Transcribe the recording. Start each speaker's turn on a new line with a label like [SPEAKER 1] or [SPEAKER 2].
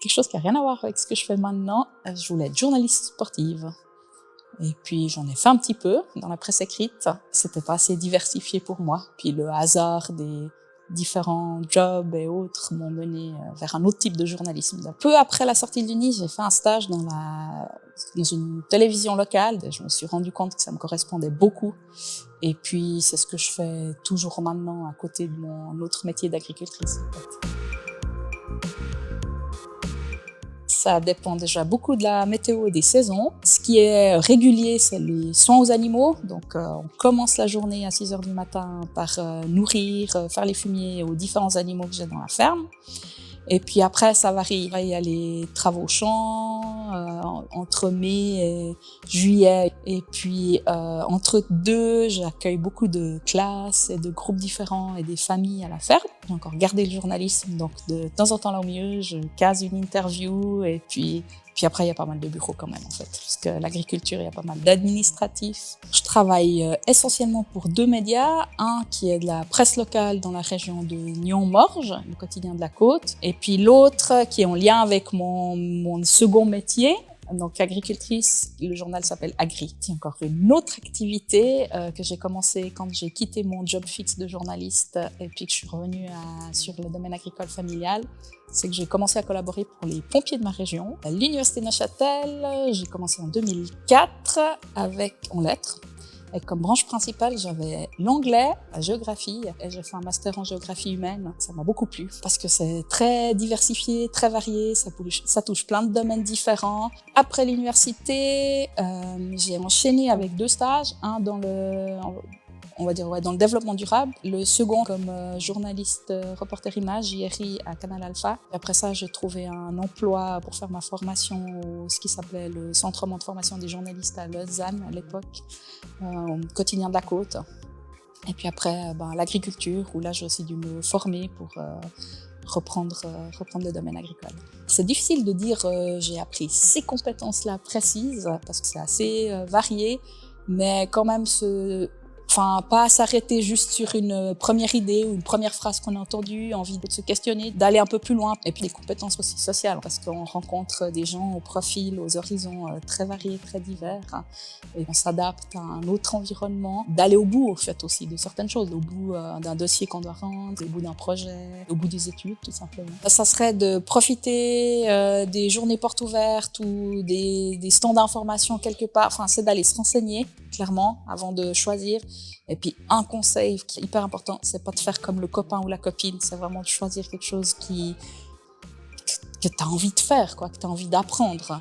[SPEAKER 1] quelque chose qui n'a rien à voir avec ce que je fais maintenant. Je voulais être journaliste sportive. Et puis j'en ai fait un petit peu dans la presse écrite. C'était pas assez diversifié pour moi. Puis le hasard des différents jobs et autres m'ont mené vers un autre type de journalisme. Peu après la sortie de l'Uni, j'ai fait un stage dans une télévision locale. Et je me suis rendu compte que ça me correspondait beaucoup. Et puis c'est ce que je fais toujours maintenant à côté de mon autre métier d'agricultrice. En fait. Ça dépend déjà beaucoup de la météo et des saisons. Ce qui est régulier, c'est les soins aux animaux. Donc, on commence la journée à 6 heures du matin par nourrir, faire les fumiers aux différents animaux que j'ai dans la ferme. Et puis après, ça varie. Il y a les travaux champs entre mai et juillet. Et puis entre deux, j'accueille beaucoup de classes et de groupes différents et des familles à la ferme. J'ai encore gardé le journalisme, donc de temps en temps là au milieu, je case une interview et puis après, il y a pas mal de bureaux quand même, en fait, parce que l'agriculture, il y a pas mal d'administratifs. Je travaille essentiellement pour 2 médias, un qui est de la presse locale dans la région de Nyon-Morges, le quotidien de la Côte, et puis l'autre qui est en lien avec mon second métier. Donc, agricultrice, le journal s'appelle Agri. C'est encore une autre activité que j'ai commencé quand j'ai quitté mon job fixe de journaliste et puis que je suis revenue sur le domaine agricole familial. C'est que j'ai commencé à collaborer pour les pompiers de ma région. À l'Université de Neuchâtel, j'ai commencé en 2004 en lettres. Et comme branche principale, j'avais l'anglais, la géographie, et j'ai fait un master en géographie humaine. Ça m'a beaucoup plu parce que c'est très diversifié, très varié, ça touche plein de domaines différents. Après l'université, j'ai enchaîné avec 2 stages, un dans le développement durable, le second comme journaliste reporter image JRI à Canal Alpha. Et après ça, j'ai trouvé un emploi pour faire ma formation au ce qui s'appelait le Centre de formation des journalistes à Lausanne à l'époque, au quotidien de la Côte. Et puis après, l'agriculture, où là, j'ai aussi dû me former pour reprendre le domaine agricole. C'est difficile de dire j'ai appris ces compétences-là précises parce que c'est assez varié, mais quand même pas s'arrêter juste sur une première idée ou une première phrase qu'on a entendue, envie de se questionner, d'aller un peu plus loin. Et puis les compétences aussi sociales, parce qu'on rencontre des gens aux profils, aux horizons très variés, très divers. Et on s'adapte à un autre environnement. D'aller au bout, au fait, aussi, de certaines choses. Au bout d'un dossier qu'on doit rendre, au bout d'un projet, au bout des études, tout simplement. Ça serait de profiter des journées portes ouvertes ou des stands d'information quelque part. Enfin, c'est d'aller se renseigner, clairement, avant de choisir. Et puis, un conseil qui est hyper important, c'est pas de faire comme le copain ou la copine, c'est vraiment de choisir quelque chose que tu as envie de faire, que tu as envie d'apprendre.